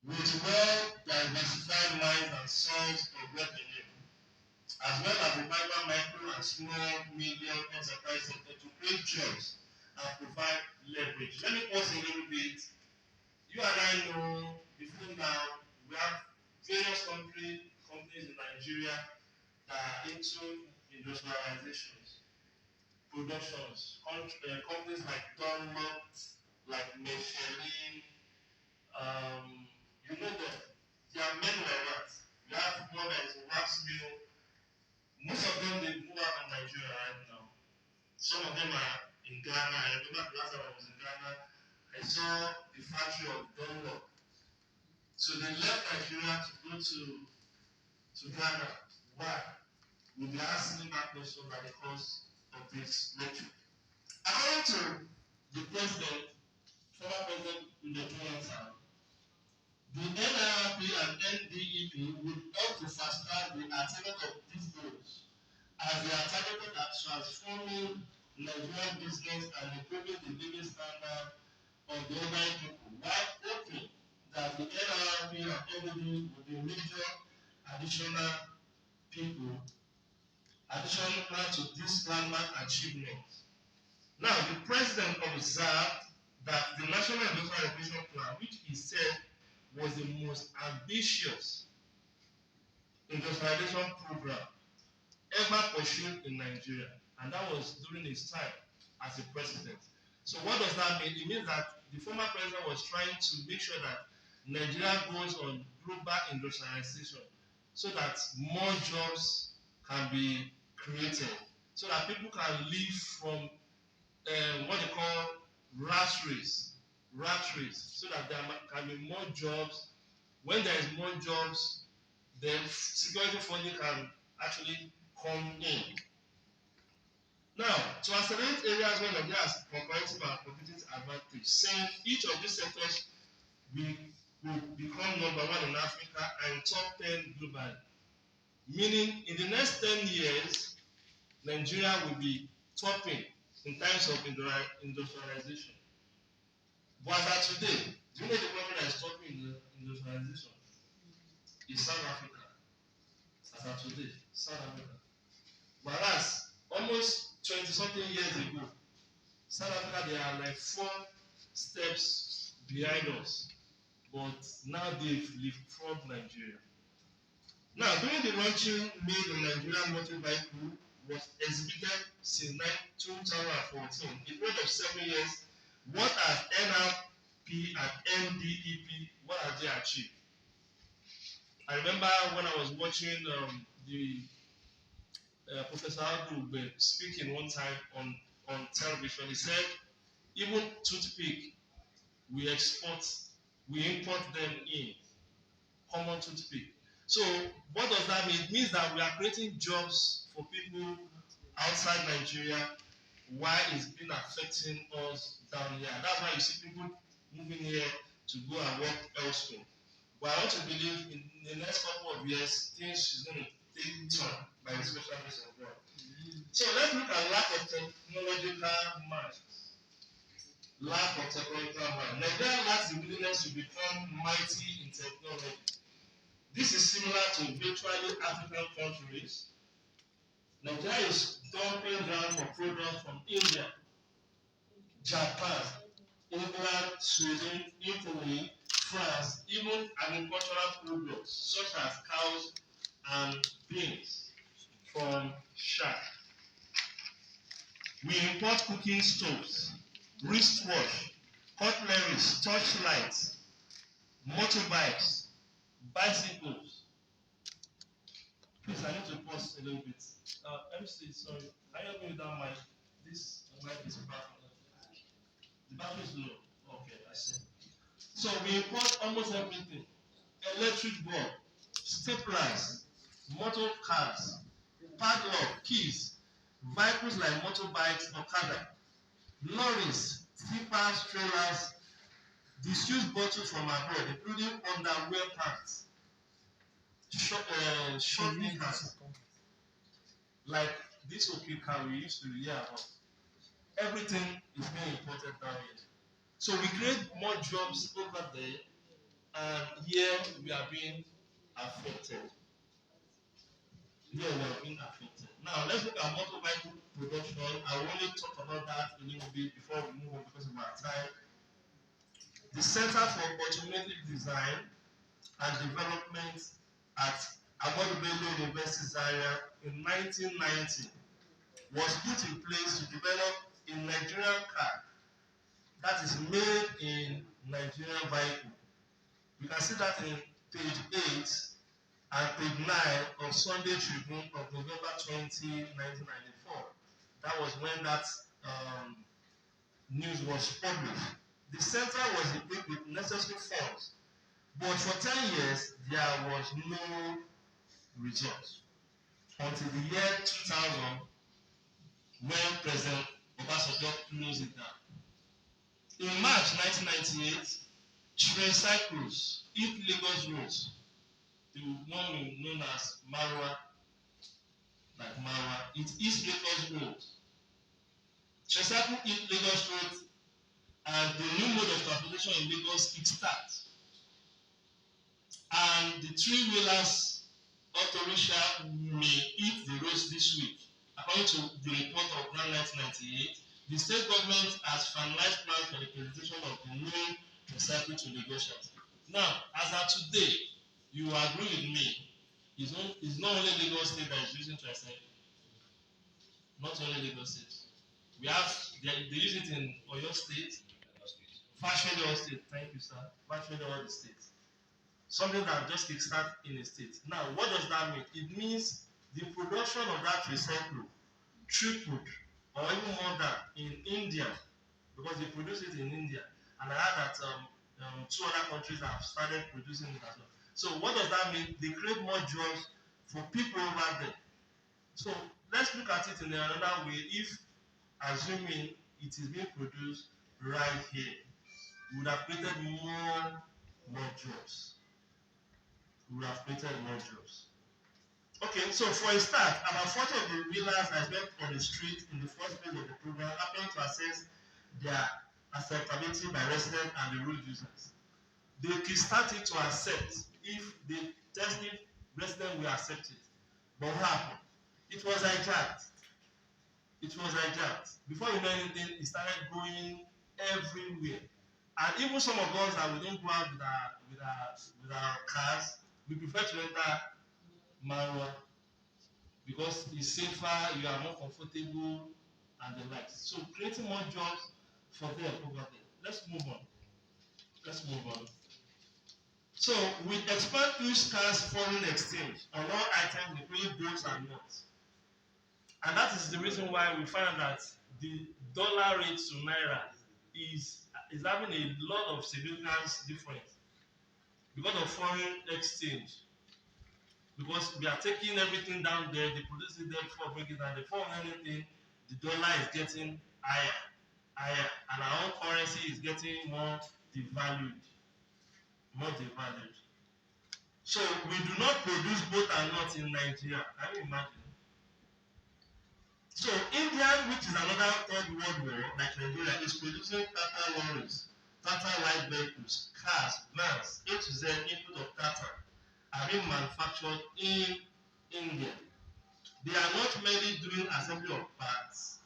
with well-diversified mines and source of revenue, as well as the vibrant micro and small medium enterprise sector to create jobs and provide leverage. Let me pause a little bit. You and I know before now we have various companies in Nigeria that are into industrializations, productions, companies like Dunlop, like Michelin, you know them. There are many like that. We have one that is wax mill. Most of them they move out of Nigeria right now. Some of them are in Ghana. I remember the last time I was in Ghana, I saw the factory of Dunlop. So they left Nigeria to go to Ghana. Why? We'll be asking that question by the course of this lecture. According to the president, former president Udo Jonathan, the NIRP and NDEP would help to fast track the attainment of these goals, as they are targeted at transforming Nigerian business and improving the living standard of the ordinary people, while hoping that the NIRP and NDEP will be major additional people, additional to this landmark achievement. Now, the president observed that the National Industrialization Plan, which he said was the most ambitious industrialization program ever pursued in Nigeria, and that was during his time as a president. So what does that mean? It means that the former president was trying to make sure that Nigeria goes on global industrialization so that more jobs can be created, so that people can live from what they call rat race, so that there can be more jobs. When there is more jobs, then security funding can actually come in. Now, to accelerate areas where Nigeria has comparative and competitive advantage, saying each of these sectors will become number one in Africa and top 10 globally. Meaning, in the next 10 years, Nigeria will be topping in terms of industrialization. But as of today, do you know the country that is topping in industrialization? It's South Africa. As of today, South Africa. Whereas, almost 20-something years ago, South Africa, they are like 4 steps behind us. But now they've leapfrogged Nigeria. Now, during the launching made the Nigerian motor vehicle was exhibited since 2014. In a period of 7 years, what has NRP and NDEP, what have they achieved? I remember when I was watching the Professor Abdul speaking one time on television. He said, even toothpick, we import them in, common toothpick. So what does that mean? It means that we are creating jobs for people outside Nigeria while it's been affecting us down here. That's why you see people moving here to go and work elsewhere. But I want to believe in the next couple of years, things is going to take turn by the special grace of God. So let's look at lack of technological mind. Lack of technological mind. Nigeria lacks the willingness to become mighty in technology. This is similar to virtually African countries. Nigeria is dumping ground for products from India, Japan, England, Sweden, Italy, France, even agricultural products such as cows and beans from China. We import cooking stoves, wristwatch, cutlery, torchlights, motorbikes, bicycles. Please, I need to pause a little bit. MC, sorry, can you help me with that mic? This mic is back. The battery is low. Okay, I see. So we import almost everything. Electric bulb, staplers, motor cars, padlock, keys, vehicles like motorbikes, Okada, lorries, tippers, trailers, disused bottles from abroad, including underwear pants, short knickers, like this OK car we used to hear about. Everything is being imported down here. So we create more jobs over there And here we are being affected. Here we are being affected. Now let's look at motor vehicle production. I will only talk about that a little bit before we move on because of our time. The Center for Automotive Design and Development at Ahmadu Bello University Zaria in 1990 was put in place to develop a Nigerian car that is made in Nigerian vehicle. You can see that in page 8 and page 9 of Sunday Tribune of November 20, 1994. That was when that news was published. The center was equipped with necessary funds, but for 10 years there was no result until the year 2000 when President Obasanjo closed it down. In March 1998, Tricycles hit Lagos roads, the one known as Marwa, like Marwa, it is Lagos road. Tricycle hit Lagos road and the new mode of transportation in Lagos kickstart. And the three-wheelers auto-rickshaw may hit the roads this week. According to the report of 1998, the state government has finalized plans for the presentation of the new tricycle to Lagosians. Now, as of today, you agree with me, it's not only Lagos State that is using tricycle. Not only Lagos State. We have, they use it in Oyo State, virtually all states. Thank you, sir. Virtually all the states. Something that just kickstart in a state. Now, what does that mean? It means the production of that tricycle tripled or even more than in India, because they produce it in India. And I heard that 2 other countries have started producing it as well. So what does that mean? They create more jobs for people over there. So let's look at it in another way. If, assuming it is being produced right here, we would have created more jobs. We would have created more jobs. Okay, so for a start, about 40 of the wheelers that went on the street in the first phase of the program happened to assess their acceptability by residents and the road users. They kickstarted to accept if the testing residents will accept it. But what happened? It was hijacked. It was hijacked. Before you know anything, it started going everywhere. And even some of us that we don't go out with our cars, we prefer to enter Marwa because it's safer, you are more comfortable, and the likes. So creating more jobs for them over there. Let's move on. So with expand used cars foreign exchange on all items, including goods and notes. And that is the reason why we find that the dollar rate to naira is having a lot of significance difference because of foreign exchange. Because we are taking everything down there, they produce it there before bringing it down. Before anything, the dollar is getting higher, and our own currency is getting more devalued. So we do not produce both and not in Nigeria. Can you imagine? So India, which is another third world war, like Nigeria, is producing Tata lorries, Tata light vehicles, cars, vans, A to Z input of Tata are being manufactured in India. They are not merely doing assembly of parts.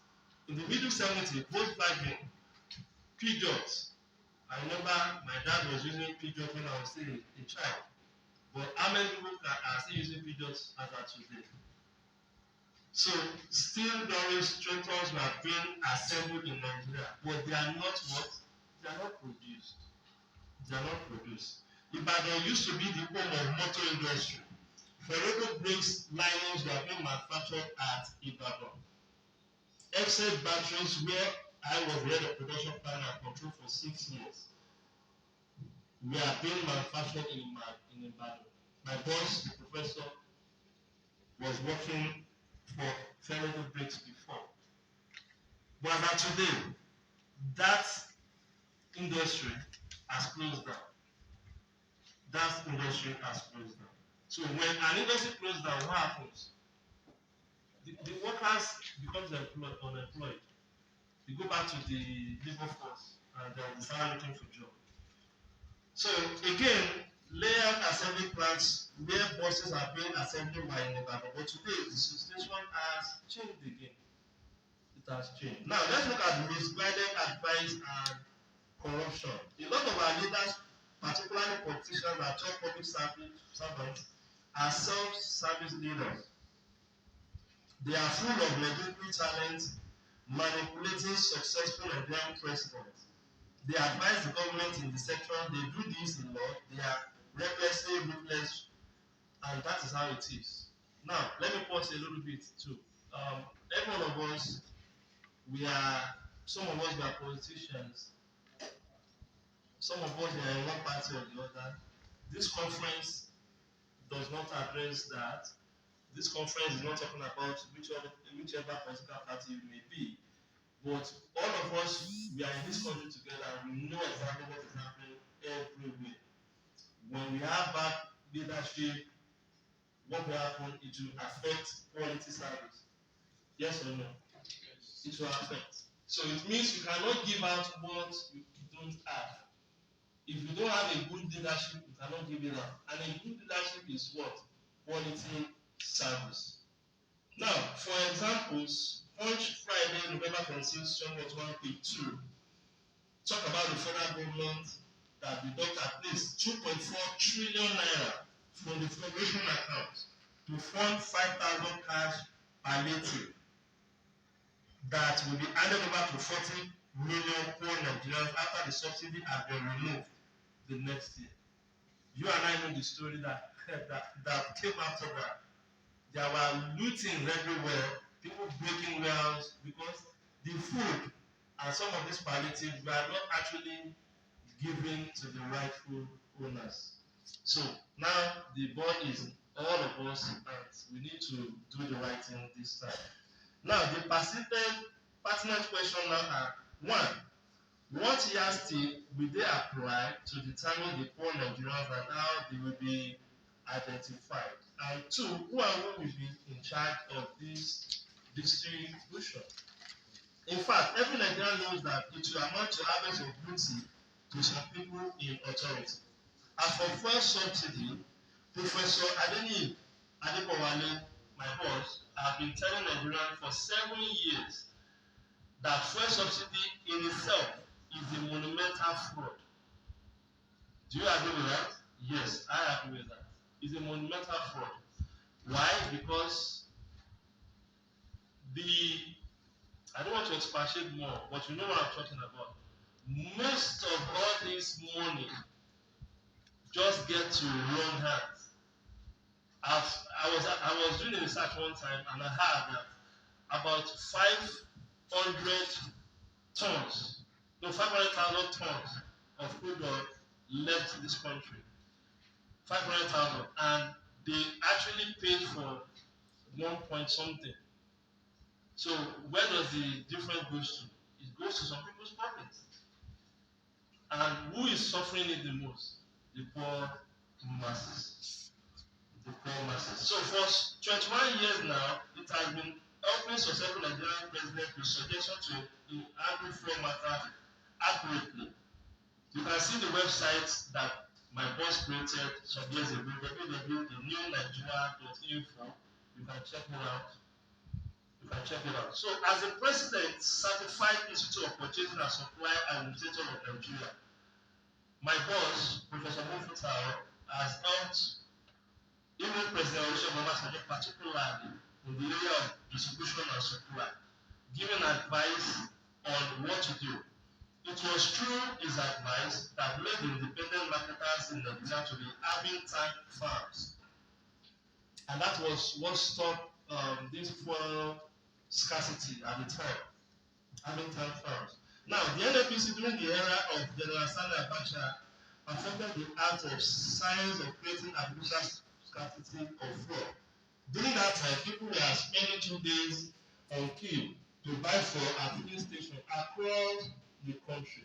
In the middle 70s, Volkswagen, Peugeot. I remember my dad was using Peugeot when I was still a child. But how many people are still using Peugeot as of today? So steel lorries, tractors were being assembled in Nigeria, but they are not what? They are not produced. Ibadan used to be the home of motor industry. Ferrero brakes linings were being manufactured at Ibadan. Excel batteries, where I was the head of production plan and control for 6 years, were being manufactured in Ibadan. My boss, the professor, was working for Ferrero brakes before. But as of today, that industry has closed down. So when an industry closes down, what happens? The workers become unemployed. They go back to the labor force and they start looking for jobs. So again, layout assembly plants where buses are being assembled by Ibadan. But today the situation has changed again. It has changed. Now let's look at misguided advice and corruption. A lot of our leaders, particularly politicians and top public servants, are self-service leaders. They are full of legitimate talent, manipulating successful and young presidents. They advise the government in the sector, they do this in law, they are recklessly ruthless, and that is how it is. Now, let me pause a little bit too. Every one of us, some of us are politicians, some of us are in one party or the other. This conference does not address that. This conference is not talking about whichever political party you may be. But all of us, we are in this country together and we know exactly what is happening everywhere. When we have bad leadership, what will happen? It will affect quality service. Yes or no? Yes. It will affect. So it means you cannot give out what you don't have. If you don't have a good leadership, you cannot give it out. And a good leadership is what? Quality service. Now, for examples, Punch Friday, November 26, 2021, page 2, talk about the federal government that deduct at least 2.4 trillion naira from the federation account to fund 5,000 cash palliative that will be handed over to 40 million poor Nigerians after the subsidy has been removed the next year. You and I know the story that came after that. There were lootings everywhere, people breaking wells because the food and some of these palliatives were not actually given to the rightful owners. So now the ball is all of us and we need to do the right thing this time. Now the pertinent question now are: one, what yardstick will they apply to determine the poor Nigerians and how they will be identified? And two, who will be in charge of this distribution? In fact, every Nigerian knows that it will amount to harvest of booty to some people in authority. As for fuel subsidy, Professor Adeni Adebowale, my boss, have been telling Nigerians for 7 years that fuel subsidy in itself is a monumental fraud. Do you agree with that? Yes, I agree with that. It's a monumental fraud. Why? Because I don't want to expatiate more, but you know what I'm talking about. Most of all this money just get to wrong hands. I was doing a research one time and I heard that about 500,000 tons of crude oil left this country. 500,000, and they actually paid for 1 point something. So where does the difference go to? It goes to some people's pockets. And who is suffering it the most? The poor masses. The poor masses. So for 21 years now, it has been helping successful Nigerian president with suggestions to handle fuel matter accurately. You can see the website that my boss created some years ago, www.thenewnigeria.info. You can check it out. So, as the president, certified Institute of Purchasing and Supply Administrator of Nigeria, my boss, Professor Mufutao, has helped even President Olusegun Obasanjo, particularly in the area of distribution and supply, giving advice on what to do. It was through his advice that made the independent marketers in Nigeria to be having tank farms. And that was what stopped this fuel scarcity at the time, having tank farms. Now, the NNPC during the era of General Sani Abacha perfected the art of science of creating artificial scarcity of fuel. During that time, people were spending 2 days on queue to buy fuel at filling stations across the country.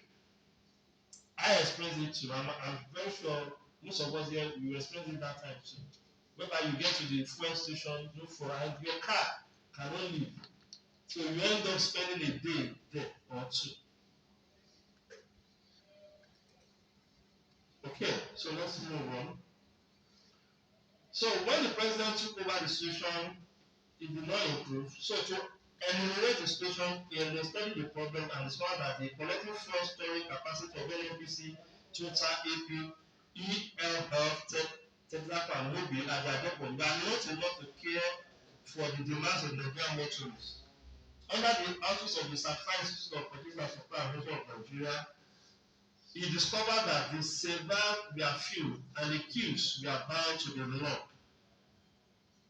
I experienced it too. I'm very sure most of us here we experienced it that time too. Whereby you get to the fuel station, look for and your car cannot leave. So you end up spending a day there or two. Okay, so let's move on. So when the president took over the situation, it did not improve. So to enumerate the situation, he studied the problem and discovered that the collective fuel storage capacity of NNPC, Total, AP, ELF, Texaco, and Mobil at their depot were not enough to care for the demands of Nigerian motorists. Under the auspices of the Certified Institute of Producer and Supply and Motor of Nigeria, he discovered that the servers were few and the queues were bound to be long.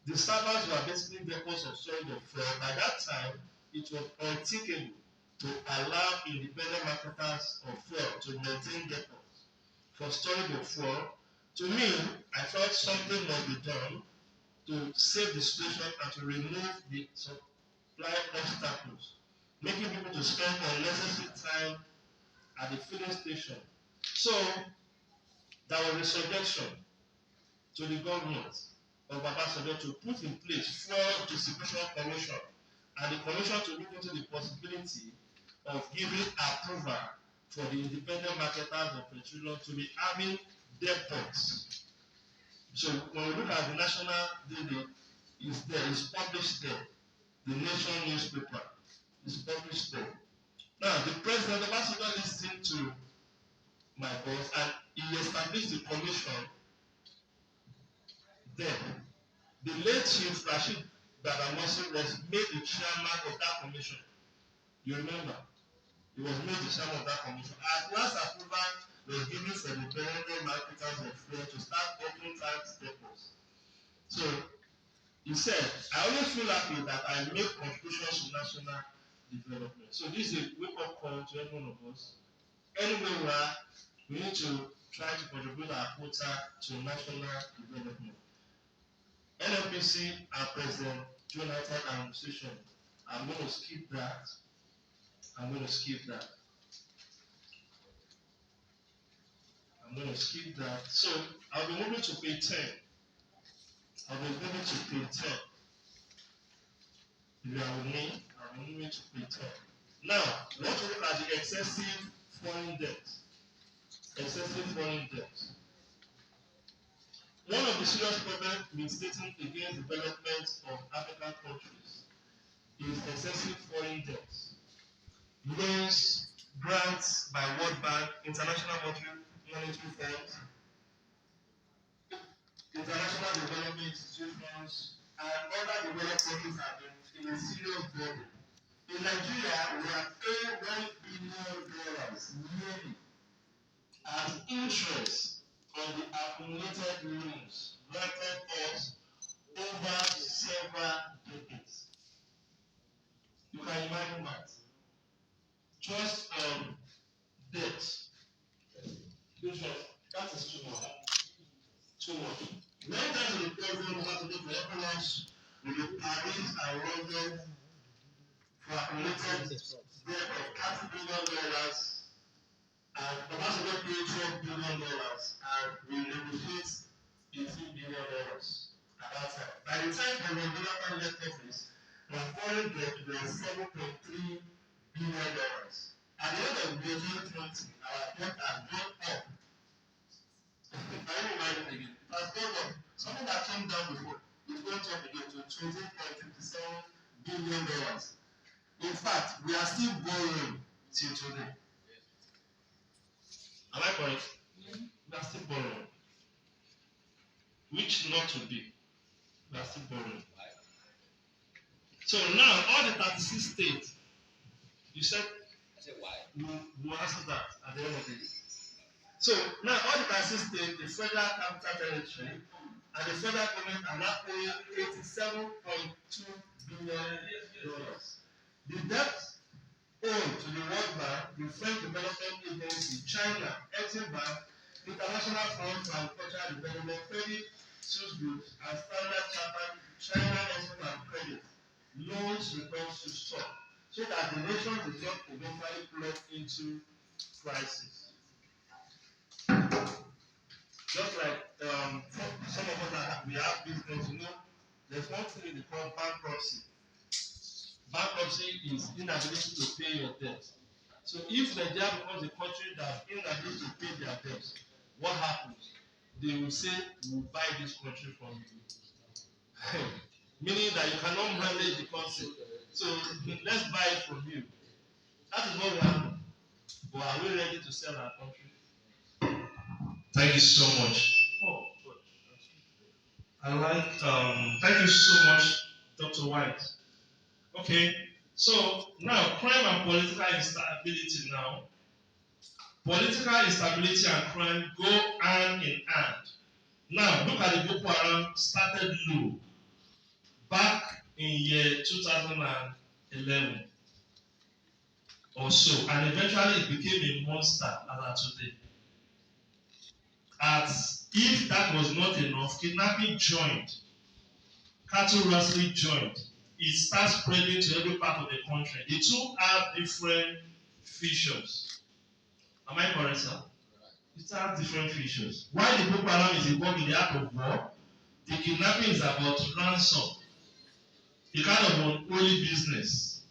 The servers were basically depots of storage of fuel. By that time, it was unthinkable to allow independent marketers of fuel to maintain depots for storage of fuel. To me, I thought something must be done to save the situation and to remove the supply obstacles, making people to spend unnecessary time at the filling station. So there was a suggestion to the government of Obasanjo to put in place fuel distribution commission, and the commission to look into the possibility of giving approval for the independent marketers of petroleum to be having depots. So when we look at the national daily, it's published there. The Nation newspaper is published there. Now the president Obasanjo listened to my boss and he established the commission then. The late Chief Rashid Gbadamosi was made the chairman of that commission. You remember? He was made the chairman of that commission. At last approval was given for the independent marketers of fuel to start opening tax depots. So he said, I always feel happy that I make contributions to national development. So this is a wake-up call to every one of us. Anywhere we are, we need to try to contribute our quota to national development. NNPC and President Jonathan administration. I'm going to skip that. I'm going to skip that. I'm going to skip that. So I'll be moving to page 10. I'll be moving to page 10. If you are with me, I'll be moving to page 10. Now, we want to look at the excessive foreign debt. Excessive foreign debt. One of the serious problems militating against development of African countries is excessive foreign debt. Loans, grants by World Bank, International Monetary Fund, international development institutions, and other developed countries have been in a serious burden. In Nigeria, we are paying $1 billion yearly as interest on the accumulated loans granted us over several decades. You can imagine that. Just debt. That is too much. Too much. Many times the president wants to do for everyone with the Paris and London for accumulated debt of $30 billion. And Obasanjo paid $12 billion and we negotiate $18 billion at that time. By the time President Jonathan left office, our foreign debt was $7.3 billion. At the end of 2020, our debt has gone up. Can you imagine again? It has gone up. Something that came down before, it went up again to $20.57 billion. In fact, we are still borrowing till today. Am I correct? We are still borrowing. Which not to be. We are still borrowing. So now, all the 36 states, you said, I said why? We'll answer that at the end of the day. So now, all the 36 states, the federal capital territory, and the federal government are now paying $87.2 billion. The debt owed to the World Bank, the French Development Agency, China, Exim Bank, International Fund for Agricultural Development, Credit Suisse Group, and Standard Chartered China Export and Credit loans request to stop, so that the nation does not eventually plunge into crisis. Just like some of us that we have business, there's one thing they call bankruptcy. Bankruptcy is inability to pay your debt. So if Nigeria becomes a country that is inability to pay their debts, what happens? They will say, we'll buy this country from you. Meaning that you cannot manage the country. So let's buy it from you. That is what will happen. But are we ready to sell our country? Thank you so much. Oh, good. I like, thank you so much, Dr. White. Okay, so now crime and political instability now. Political instability and crime go hand in hand. Now, look at the Boko Haram started low back in year 2011 or so, and eventually it became a monster as of today. As if that was not enough, kidnapping joined, cattle rustling joined. It starts spreading to every part of the country. The two have different features. Am I correct, sir? It has different features. While the Boko Haram is involved in the act of war, the kidnapping is about ransom, a kind of unholy business,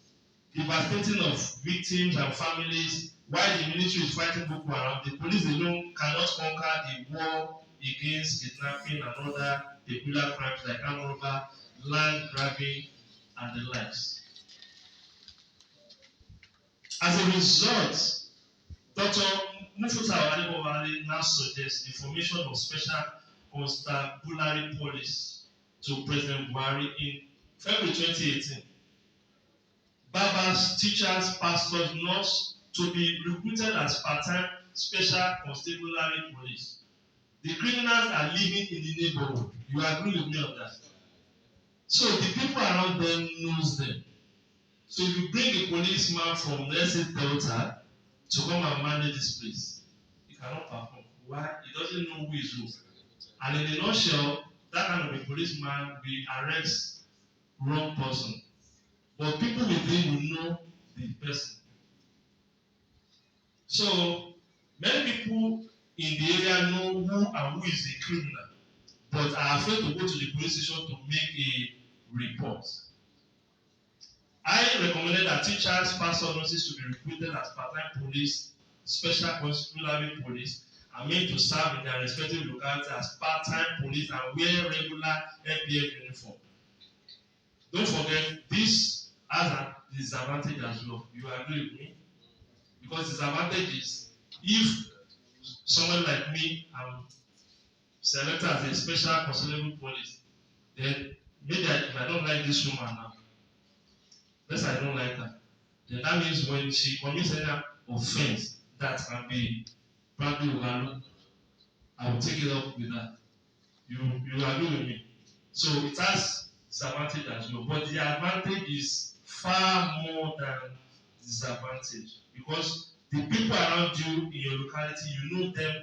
devastating of victims and families. While the military is fighting Boko Haram, the police alone cannot conquer the war against kidnapping and other peculiar crimes like armed robbery, land grabbing, and the likes. As a result, Dr. Mufuta Wadibowale now suggests the formation of special constabulary police to President Buhari in February 2018. Barbers, teachers, pastors, nurses to be recruited as part-time special constabulary police. The criminals are living in the neighborhood. You agree with me on that? So the people around them knows them. So if you bring a policeman from, let's say, Delta to come and manage this place, he cannot perform. Why? He doesn't know who is who. And in a nutshell, that kind of a policeman will arrest wrong person. But people within will know the person. So many people in the area know who and who is the criminal, but are afraid to go to the police station to make a report. I recommended that teachers, pastors, nurses to be recruited as part-time police, special constabulary police, and made to serve in their respective localities as part-time police and wear regular NPF uniform. Don't forget, this has a disadvantage as well. You agree with me? Because disadvantage is if someone like me, I'm selected as a special constabulary police, then maybe if I don't like this woman now, unless I don't like her, then that means when she commits any offense that can be probably overlooked, I will take it up with her. You agree with me? So it has disadvantage as well. But the advantage is far more than disadvantage, because the people around you in your locality, you know them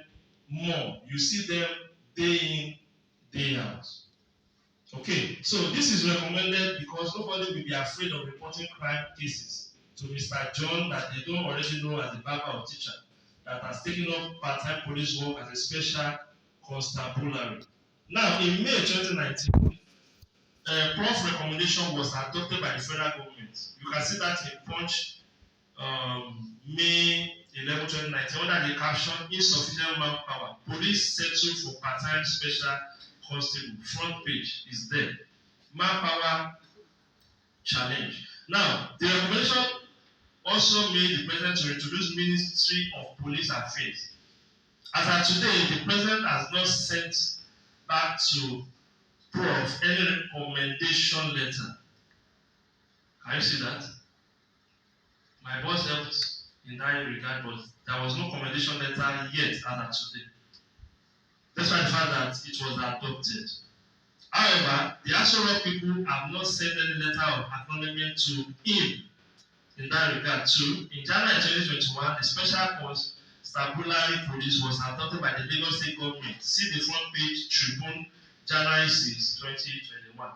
more. You see them day in, day out. Okay, so this is recommended because nobody will be afraid of reporting crime cases to Mr. John that they don't already know as a barber or teacher that has taken up part-time police work as a special constabulary. Now, in May 2019, Prof recommendation was adopted by the federal government. You can see that in Punch, May 11, 2019, under the caption "Insufficient Manpower, Police Settle for Part-Time Special Constable." Front page is there. Manpower challenge. Now, the recommendation also made the president to introduce Ministry of Police Affairs. As of today, the president has not sent back to Prof any recommendation letter. Can you see that? My boss helped in that regard, but there was no recommendation letter yet as of today. That's why the fact that it was adopted. However, the Aso people have not sent any letter of acknowledgement to him in that regard too. In January 2021, the special constabulary police was adopted by the Lagos State government. See the front page Tribune, January 6, 2021.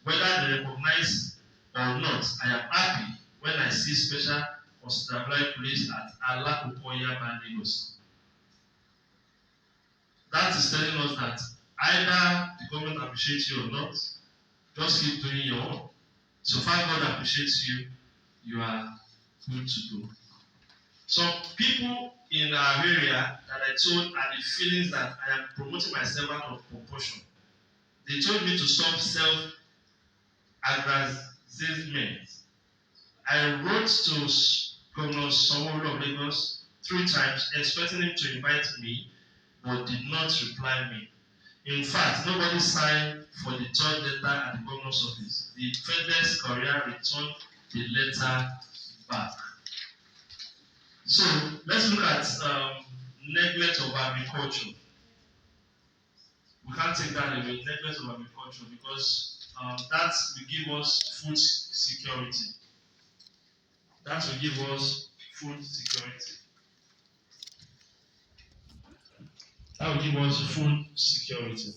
Whether they recognize or not, I am happy when I see special constabulary police at Alakokoya by Lagos. That is telling us that either the government appreciates you or not, just keep doing your own. So far God appreciates you, you are good to go. Some people in our area that I told are the feelings that I am promoting myself out of proportion. They told me to stop self-aggrandizement. I wrote to Governor Sanwo-Olu of Lagos 3 times, expecting him to invite me, but did not reply me. In fact, nobody signed for the 3rd letter at the governor's office. The FedEx courier returned the letter back. So let's look at neglect of agriculture. We can't take that away, neglect of agriculture, because that will give us food security. That will give us food security. That will give us food security.